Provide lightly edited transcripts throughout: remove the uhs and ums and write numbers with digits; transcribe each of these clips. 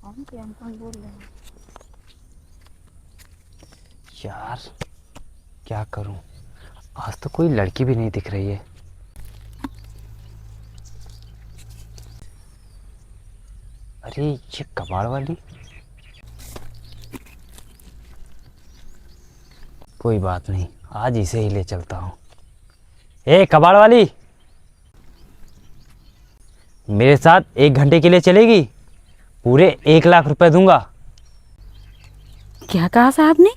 कौन प्रियम कौन बोल रहे हैं? यार, क्या करूं? आज तो कोई लड़की भी नहीं दिख रही है। अरे ये कबाड़ वाली। कोई बात नहीं, आज इसे ही ले चलता हूँ। ए कबाड़ वाली, मेरे साथ 1 घंटे के लिए चलेगी? पूरे 1 लाख रुपए दूंगा। क्या कहा साहब ने?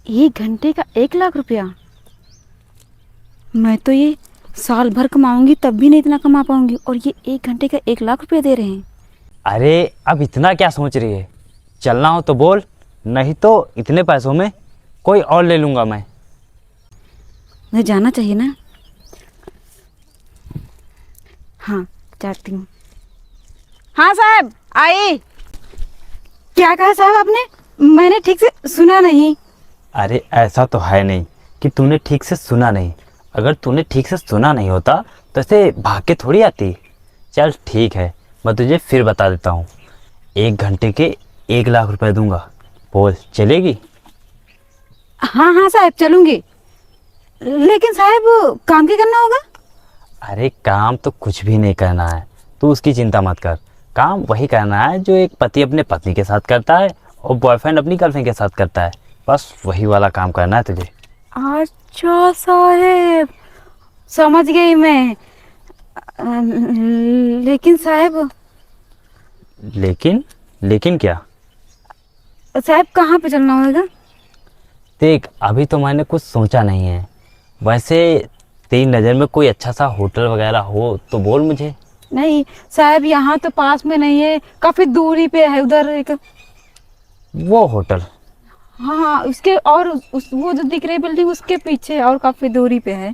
1 घंटे का 1 लाख रुपया? मैं तो ये साल भर कमाऊंगी तब भी नहीं इतना कमा पाऊंगी, और ये 1 घंटे का 1 लाख रुपया दे रहे हैं। अरे अब इतना क्या सोच रही है? चलना हो तो बोल, नहीं तो इतने पैसों में कोई और ले लूंगा मैं। मुझे जाना चाहिए ना। हाँ, जाती हूँ। हाँ साहब, आए। क्या कहा साहब आपने? मैंने ठीक से सुना नहीं। अरे ऐसा तो है नहीं कि तूने ठीक से सुना नहीं। अगर तूने ठीक से सुना नहीं होता तो ऐसे भाग के थोड़ी आती। चल ठीक है, मैं तुझे फिर बता देता हूँ। 1 घंटे के 1 लाख रुपए दूंगा। बोल, चलेगी? हाँ हाँ साहब, चलूंगी। लेकिन साहब काम क्या करना होगा? अरे काम तो कुछ भी नहीं करना है, तू उसकी चिंता मत कर। काम वही करना है जो एक पति अपने पत्नी के साथ करता है और बॉयफ्रेंड अपनी गर्लफ्रेंड के साथ करता है। बस वही वाला काम करना है तुझे। अच्छा साहब, समझ गई मैं। अ, लेकिन साहब, लेकिन? लेकिन क्या? साहब कहाँ पे चलना होगा? देख, अभी तो मैंने कुछ सोचा नहीं है। वैसे तेरी नज़र में कोई अच्छा सा होटल वगैरह हो तो बोल मुझे। नहीं साहब, यहाँ तो पास में नहीं है, काफी दूरी पे है उधर एक। वो होटल? हाँ हाँ, उसके और वो जो दिख रही बिल्डिंग उसके पीछे और काफी दूरी पे है।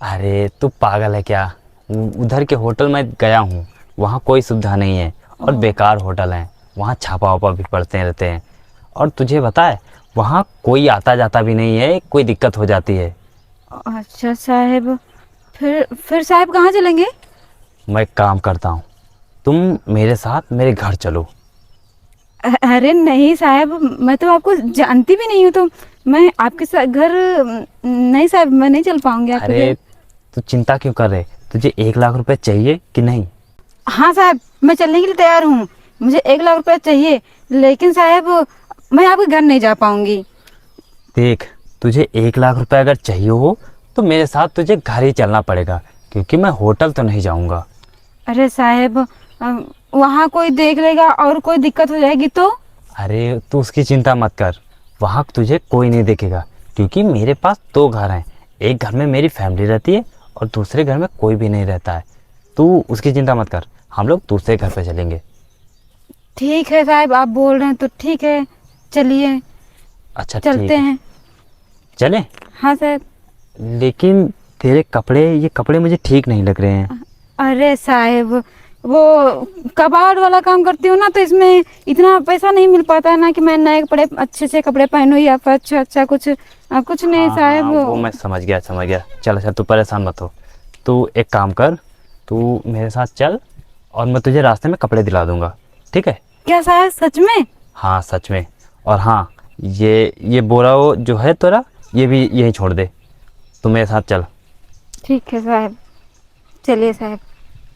अरे तू पागल है क्या? उधर के होटल मैं गया हूँ, वहाँ कोई सुविधा नहीं है और ओह, बेकार होटल हैं। वहाँ छापा वापा भी पड़ते रहते हैं। और तुझे पता है, वहाँ कोई आता जाता भी नहीं है, कोई दिक्कत हो जाती है। अच्छा साहब, फिर साहब कहाँ चलेंगे? मैं एक काम करता हूँ, तुम मेरे साथ मेरे घर चलो। अरे नहीं साहब, मैं तो आपको जानती भी नहीं हूँ, तो मैं आपके साथ घर नहीं साहब, मैं नहीं चल पाऊंगी आपके अरे घर। तू चिंता क्यों कर रहे? तुझे 1 लाख रुपए चाहिए कि नहीं? हाँ साहब, मैं चलने के लिए तैयार हूँ। मुझे 1 लाख रुपया चाहिए, लेकिन साहब मैं आपके घर नहीं जा पाऊंगी। देख, तुझे 1 लाख रुपए अगर चाहिए हो तो मेरे साथ तुझे घर ही चलना पड़ेगा, क्योंकि मैं होटल तो नहीं जाऊंगा। अरे साहब, वहाँ कोई देख लेगा और कोई दिक्कत हो जाएगी तो? अरे तू उसकी चिंता मत कर, वहाँ तुझे कोई नहीं देखेगा, क्योंकि मेरे पास 2 घर हैं। एक घर में मेरी फैमिली रहती है और दूसरे घर में कोई भी नहीं रहता है। तू उसकी चिंता मत कर, हम लोग दूसरे घर पे चलेंगे। ठीक है साहब, आप बोल रहे हैं तो ठीक है, चलिए अच्छा चलते ठीक है, हैं। चलें। हाँ साहब। लेकिन तेरे कपड़े, ये कपड़े मुझे ठीक नहीं लग रहे हैं। अरे साहब, वो कबाड़ वाला काम करती हूँ ना, तो इसमें इतना पैसा नहीं मिल पाता है ना कि मैं नए कपड़े, अच्छे से कपड़े पहनूं या फिर अच्छा अच्छा कुछ। कुछ नहीं हाँ हाँ, वो साहब। मैं समझ गया समझ गया। चल अच्छा, तू परेशान मत हो। तू एक काम कर, तू मेरे साथ चल और मैं तुझे रास्ते में कपड़े दिला दूंगा, ठीक है? क्या साहब, सच में? हाँ सच में। और हाँ, ये बोरा वो जो है तेरा, ये भी यहीं छोड़ दे। तू मेरे साथ चल। ठीक है साहब, चलिए साहब।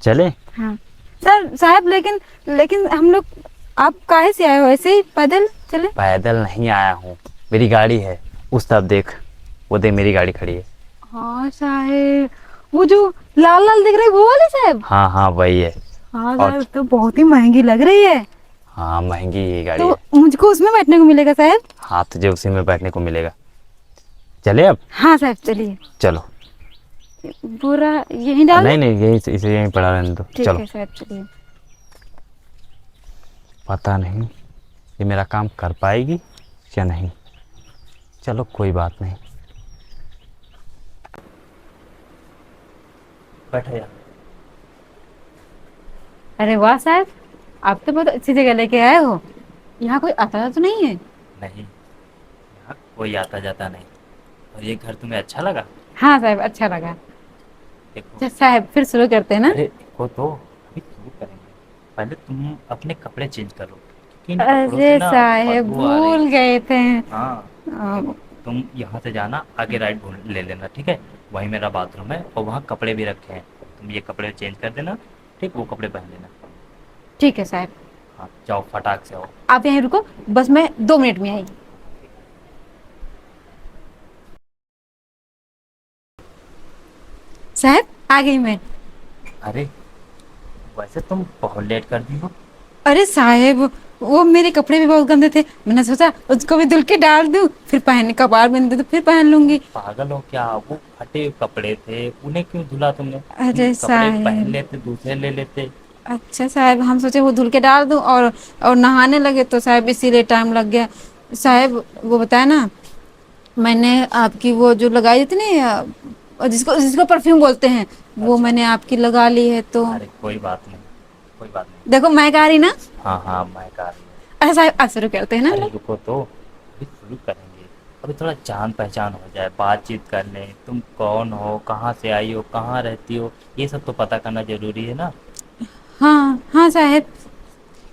चले? हाँ सर साहब, लेकिन लेकिन हम लोग, आप काहे से आए हो? ऐसे ही पैदल चले? पैदल नहीं आया हूँ, मेरी गाड़ी है। उस तरफ देख, वो देख मेरी गाड़ी खड़ी है। हाँ साहब, वो जो लाल लाल दिख रही है वो वाली साहब? हाँ हाँ वही है। हाँ और साहब, तो बहुत ही महंगी लग रही है। हाँ, महंगी ये गाड़ी तो है। मुझको उसमें बैठने को मिलेगा साहब? हाँ, तुझे उसी में बैठने को मिलेगा। चले अब? हाँ साहब, चलिए। चलो। पूरा यहीं डाल नहीं दें? नहीं, यही इसे यहीं पड़ा रहने दो, ठीक चलो। है साहब, चलिए। पता नहीं ये मेरा काम कर पाएगी या नहीं। चलो कोई बात नहीं। बैठो यार। अरे वाह साहब, आप तो बहुत अच्छी जगह लेके आए हो। यहाँ कोई आता तो नहीं है? नहीं, यहाँ कोई आता जाता नहीं। और ये घर तुम्हें अच्छा लगा? हाँ साहब, अच्छा लगा। देखो। अच्छा साहब, फिर शुरू करते हैं ना? अरे देखो तो, अभी शुरू करेंगे। पहले तुम अपने कपड़े चेंज करो, क्योंकि इन कपड़ों से अरे ना साहेब बदबू आ रही भूल है। गए थे। हाँ, अ, देखो, तुम यहाँ से जाना, आगे राइट ढूंढ ले लेना, ठीक है? वहीं मेरा बाथरूम है और वहाँ कपड़े भी रखे हैं, तुम ये कपड़े चेंज कर देना, ठीक, वो कपड़े पहन लेना। ठीक है साहब, हाँ, जाओ फटाक से आओ। आप यहीं रुको, बस मैं 2 मिनट में आई। साहब आ गई मैं। अरे, वैसे तुम बहुत लेट कर दी हो। अरे साहब, वो मेरे कपड़े भी बहुत गंदे थे, मैंने सोचा उसको भी धुल के डाल दूं, फिर पहन कबाड़ में दे तो फिर पहन लूंगी। पागल हो क्या? वो फटे हुए कपड़े थे, उन्हें क्यों धुला तुमने? तुम अरे कपड़े पहन साहब, लेते, दूसरे ले लेते। अच्छा साहब, हम सोचे वो धुल के डाल दूं और नहाने लगे तो साहब इसीलिए टाइम लग गया। साहब वो बताया ना, मैंने आपकी वो जो लगाई थी ना, जिसको जिसको परफ्यूम बोलते हैं, वो अच्छा, मैंने आपकी लगा ली है तो। अरे कोई बात नहीं, कोई बात नहीं। देखो महक आ रही ना। हाँ हाँ, मैं कह रही हूँ। अच्छा साहब अब शुरू करते हैं ना हम अरे लोग। रुको तो, अभी शुरू करेंगे। अभी थोड़ा जान पहचान हो जाए, बातचीत कर लें, तुम कौन हो, कहाँ से आई हो, कहाँ रहती हो, ये सब तो पता करना जरूरी है ना। हाँ हाँ साहब,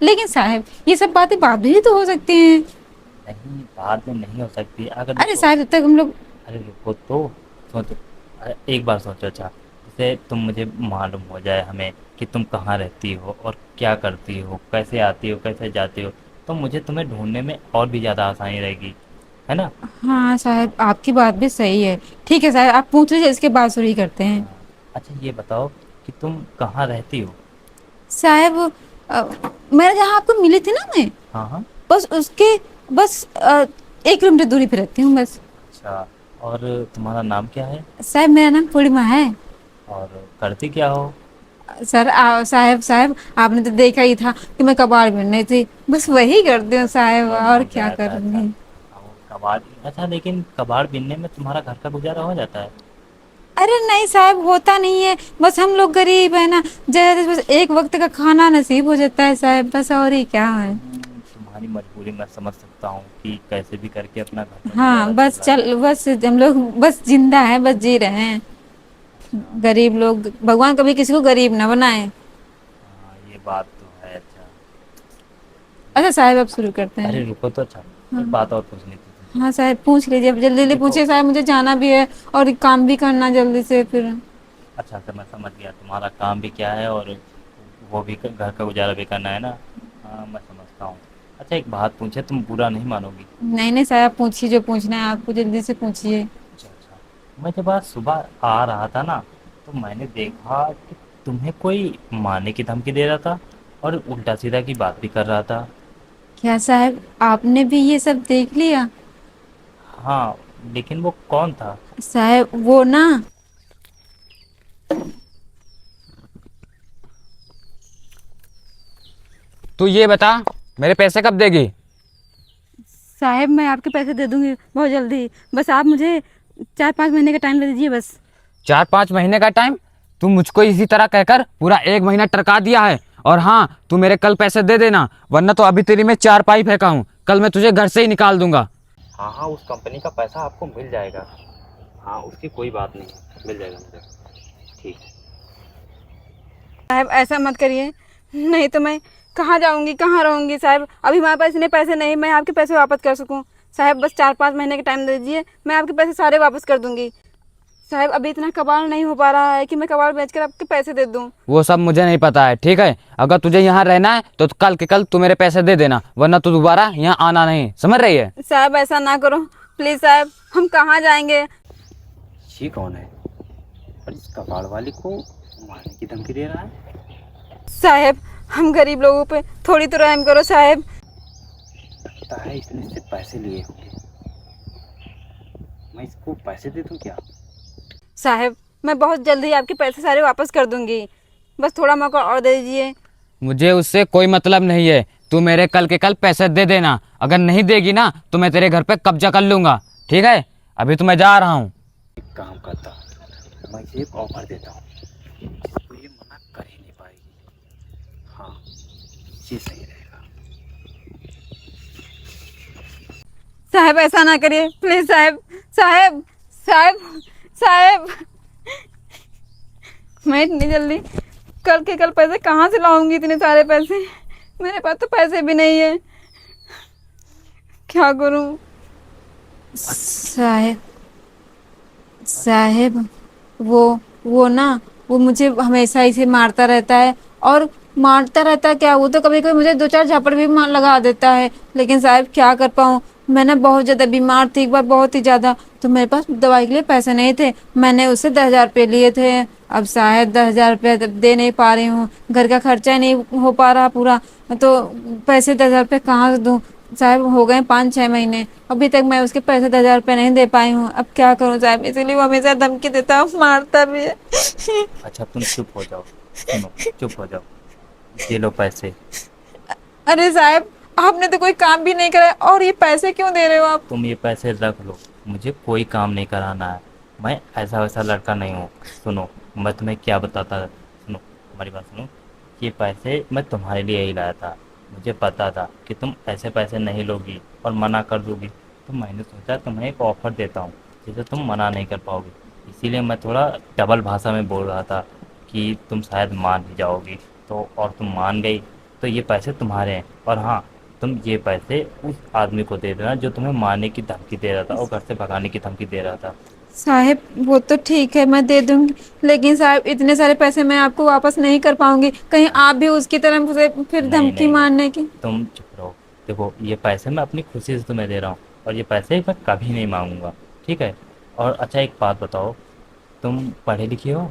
लेकिन साहब ये सब बातें बाद में ही तो हो सकती हैं। नहीं, बाद में नहीं हो सकती, अगर अरे देखो। साहब जब तक हम लोग। अरे रुको तो, सोचो। अरे एक बार सोचो। अच्छा, जैसे तुम मुझे मालूम हो जाए हमें कि तुम कहाँ रहती हो और क्या करती हो, कैसे आती हो, कैसे जाती हो, तो मुझे तुम्हें ढूंढने में और भी ज़्यादा आसानी रहेगी, है ना? हाँ साहब आपकी बात भी सही है। ठीक है साहब, आप पूछ लीजिए, इसके बाद शुरू ही करते हैं। हाँ, अच्छा ये बताओ कि तुम कहाँ रहती हो? साहब अ, मैं जहाँ आपको मिली थी ना, मैं हाँ हाँ। बस उसके बस 1 किलोमीटर दूरी पे रहती हूँ बस। अच्छा, और तुम्हारा नाम क्या है? साहब मेरा नाम पूर्णिमा है। और करती क्या हो? सर साहब साहब आपने तो देखा ही था कि मैं कबाड़ बिन रही थी, बस वही करती हूँ साहब, सब और हो क्या जाता है। अच्छा, करूँगी। वो कबाड़। अच्छा, लेकिन कबाड़ बिनने में तुम्हारा घर का गुजारा हो जाता है? अरे नहीं साहब, होता नहीं है, बस हम लोग गरीब है ना, जैसे बस एक वक्त का खाना नसीब हो जाता है साहब, बस और ही क्या है। तुम्हारी मजबूरी मैं समझ सकता हूँ कि कैसे भी करके अपना घर का गुजारा हाँ बस चला। चल, बस हम लोग बस जिंदा है, बस जी रहे हैं। अच्छा। गरीब लोग, भगवान कभी किसी को गरीब ना बनाए। हाँ, ये बात तो है। अच्छा, अच्छा साहब अब शुरू करते हैं। अरे रुको तो। अच्छा, एक हाँ बात और पूछनी थी तुमसे। हाँ साहब पूछ लीजिए, अब जल्दी जल्दी देखो। पूछिए साहब, मुझे जाना भी है और काम भी करना जल्दी से फिर। अच्छा से मैं समझ गया तुम्हारा काम भी क्या है, और वो भी घर का गुजारा भी करना है ना। हाँ, मैं समझता हूँ। अच्छा, एक बात पूछे, तुम बुरा नहीं मानोगी? नहीं नहीं साहब, पूछिए जो पूछना है आपको, जल्दी से पूछिए। अच्छा अच्छा, मैं जब आज सुबह आ रहा था ना, तो मैंने देखा कि तुम्हें कोई मारने की धमकी दे रहा था और उल्टा सीधा की बात भी कर रहा था। क्या साहब आपने भी ये सब देख लिया? हाँ, लेकिन वो कौन था? साहब वो ना, तू ये बता, मेरे पैसे कब देगी? साहब मैं आपके पैसे दे दूंगी बहुत जल्दी, बस आप मुझे 4-5 महीने का टाइम दे दीजिए बस। 4-5 महीने का टाइम? तू मुझको इसी तरह कहकर पूरा 1 महीना टरका दिया है। और हाँ, तू मेरे कल पैसे दे देना, वरना तो अभी तेरी मैं 4 पाई फेंका हूँ, कल मैं तुझे घर से ही निकाल दूंगा। हाँ हाँ, उस कंपनी का पैसा आपको मिल जाएगा। हाँ, उसकी कोई बात नहीं, मिल जाएगा मुझे। ठीक। साहब ऐसा मत करिए, नहीं तो मैं कहाँ जाऊंगी, कहाँ रहूंगी साहब, अभी हमारे पास इतने पैसे नहीं मैं आपके पैसे वापस कर सकूं। साहब बस 4-5 महीने का टाइम दे दीजिए, मैं आपके पैसे सारे वापस कर दूंगी। साहब अभी इतना कबाड़ नहीं हो पा रहा है कि मैं कबाड़ बेचकर आपके पैसे दे दूं। वो सब मुझे नहीं पता है, ठीक है? अगर तुझे यहाँ रहना है तो कल के कल तू मेरे पैसे दे देना, वरना तू दोबारा यहाँ आना नहीं, समझ रही है? साहब ऐसा ना करो प्लीज साहब, हम कहाँ जाएंगे। ये कौन है और इस कबाड़ वाली को मारने की धमकी दे रहा है? साहब हम गरीब लोगों पे थोड़ी तो रहम करो साहब। लगता है इसने इससे पैसे लिए होंगे। मैं इसको पैसे दे दूं क्या? साहब मैं बहुत जल्दी आपके पैसे सारे वापस कर दूंगी, बस थोड़ा मौका और दे दीजिए। मुझे उससे कोई मतलब नहीं है, तू मेरे कल के कल पैसे दे देना, अगर नहीं देगी ना तो मैं तेरे घर पे कब्जा कर लूंगा, ठीक है? अभी तो मैं जा रहा हूँ। एक काम करता हूँ, मैं इसे एक ऑफर देता हूँ जिसको ये मना कर ही नहीं पाएगी। हाँ, ये सही रहेगा। साहब ऐसा ना करिए प्लीज साहब, साहब साहब साहब मैं इतनी जल्दी कल के कल पैसे कहाँ से लाऊंगी, इतने सारे पैसे मेरे पास तो पैसे भी नहीं है, क्या करूं। साहेब, साहेब वो ना, वो मुझे हमेशा ऐसे मारता रहता है, और मारता रहता है क्या, वो तो कभी कभी मुझे दो चार झापड़ भी मार लगा देता है। लेकिन साहब क्या कर पाऊँ, मैं ना बहुत ज़्यादा बीमार थी एक बार, बहुत ही ज़्यादा, तो मेरे पास दवाई के लिए पैसे नहीं थे, मैंने उससे 10,000 रुपये लिए थे। अब शायद 10,000 रुपये दे नहीं पा रही हूँ, घर का खर्चा नहीं हो पा रहा पूरा, तो पैसे 10,000 रुपये कहाँ से दूँ। साहब हो गए 5-6 महीने, अभी तक मैं उसके पैसे 10,000 रुपये नहीं दे पाई हूँ, अब क्या करूँ साहब, इसीलिए वो हमेशा धमकी देता है, मारता भी है। अच्छा तुम चुप हो जाओ, सुनो चुप हो जाओ, ये लो पैसे। अरे साहब, आपने तो कोई काम भी नहीं करा और ये पैसे क्यों दे रहे हो आप। तुम ये पैसे रख लो, मुझे कोई काम नहीं कराना है, मैं ऐसा वैसा लड़का नहीं हूँ। सुनो मैं तुम्हें क्या बताता, सुनो हमारी बात सुनो, ये पैसे मैं तुम्हारे लिए ही लाया था, मुझे पता था कि तुम ऐसे पैसे नहीं लोगी और मना कर दोगी, तो मैंने सोचा तुम्हें एक ऑफ़र देता हूँ जिसे तुम मना नहीं कर पाओगी, इसीलिए मैं थोड़ा डबल भाषा में बोल रहा था कि तुम शायद मान ही जाओगी, तो और तुम मान गई, तो ये पैसे तुम्हारे हैं। और हाँ, तुम ये पैसे उस आदमी को दे देना जो तुम्हें मारने की धमकी दे रहा था और घर से भगाने की धमकी दे रहा था। साहब वो तो ठीक है, मैं दे दूंगी, लेकिन साहब इतने सारे पैसे मैं आपको वापस नहीं कर पाऊंगी, कहीं आप भी उसकी तरह मुझे फिर नहीं धमकी नहीं नहीं, मारने की। तुम चुप रहो, देखो ये पैसे मैं अपनी खुशी से तुम्हें दे रहा हूँ और ये पैसे मैं कभी नहीं मांगूंगा, ठीक है। और अच्छा एक बात बताओ, तुम पढ़े लिखे हो?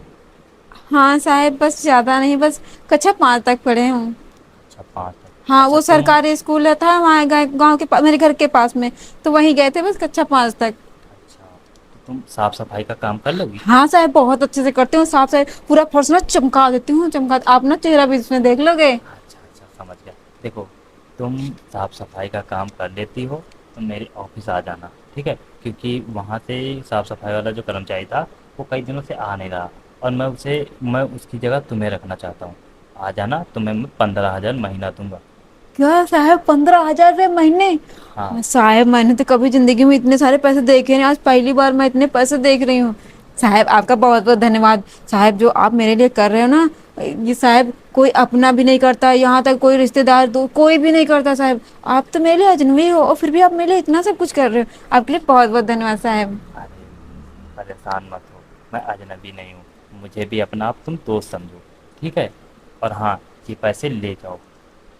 हाँ साहब, बस ज़्यादा नहीं, बस कक्षा 5 तक पढ़े हूँ। अच्छा 5 तक। हाँ, अच्छा वो तुम, सरकारी स्कूल था वहाँ गाँव के पास, मेरे घर के पास में, तो वहीं गए थे बस कक्षा 5 तक। अच्छा तो तुम साफ सफाई का काम कर लोगी? हाँ साहब, बहुत अच्छे से करती हूँ, साफ साफ पूरा फर्श ना चमका देती हूँ, चमका, आप ना चेहरा भी इसमें देख लोगे। अच्छा अच्छा समझ गया। देखो तुम साफ सफाई का काम कर लेती हो तो मेरे ऑफिस आ जाना, ठीक है, क्योंकि वहाँ से साफ सफाई वाला जो कर्मचारी था वो कई दिनों से आ नहीं रहा और मैं उसकी जगह तुम्हें रखना चाहता हूँ। आ जाना, तुम्हें मैं 15,000 महीना दूंगा। क्या साहब, 15,000 रुपये महीने। हाँ। साहब मैंने तो कभी जिंदगी में इतने सारे पैसे देखे नहीं, आज पहली बार मैं इतने पैसे देख रही हूँ। साहब आपका बहुत बहुत धन्यवाद। साहब जो आप मेरे लिए कर रहे हो ना, ये साहब कोई अपना भी नहीं करता, यहाँ तक कोई रिश्तेदार दो कोई भी नहीं करता साहब, आप तो मेरे लिए अजनबी हो और फिर भी आप मेरे लिए इतना सब कुछ कर रहे हो, आपके लिए बहुत बहुत धन्यवाद साहब। अरे परेशान मत हो, मैं अजनबी नहीं हूँ, मुझे भी अपना आप तुम दोस्त समझो, ठीक है। और हाँ, ये पैसे ले जाओ,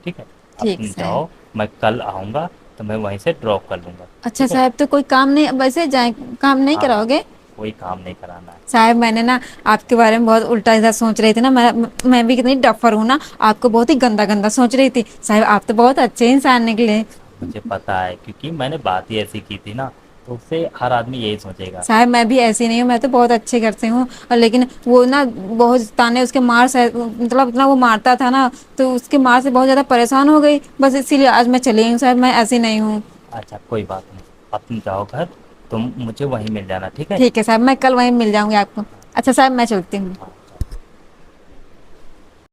ठीक है। अब ठीक तुम साहब। जाओ, मैं कल आऊँगा तो मैं वहीं से ड्रॉप कर लूँगा, अच्छा ठीक है। साहब, तो कोई काम नहीं, वैसे जाए काम नहीं हाँ हाँ, कराओगे। कोई काम नहीं कराना है। साहब मैंने ना आपके बारे में बहुत उल्टा सीधा सोच रही थी ना, मैं भी कितनी डफर हूँ ना, आपको बहुत ही गंदा गंदा सोच रही थी। साहब आप तो बहुत अच्छे इंसान निकले। मुझे पता है क्योंकि मैंने बात ही ऐसी की थी ना, तो उससे हर आदमी यही सोचेगा। साहब मैं भी ऐसी नहीं हूँ, मैं तो बहुत अच्छे घर से हूँ, और लेकिन वो ना बहुत ताने उसके मार से, मतलब इतना वो मारता था ना, तो उसके मार से बहुत ज़्यादा परेशान हो गई, बस इसीलिए आज मैं चली हूँ साहब, मैं ऐसी नहीं हूँ। अच्छा कोई बात नहीं, अब तुम जाओ घर, तुम मुझे वहीं मिल जाना, ठीक है। ठीक है साहब, मैं कल वहीं मिल जाऊंगी आपको। अच्छा साहब मैं चलती हूँ। हाँ।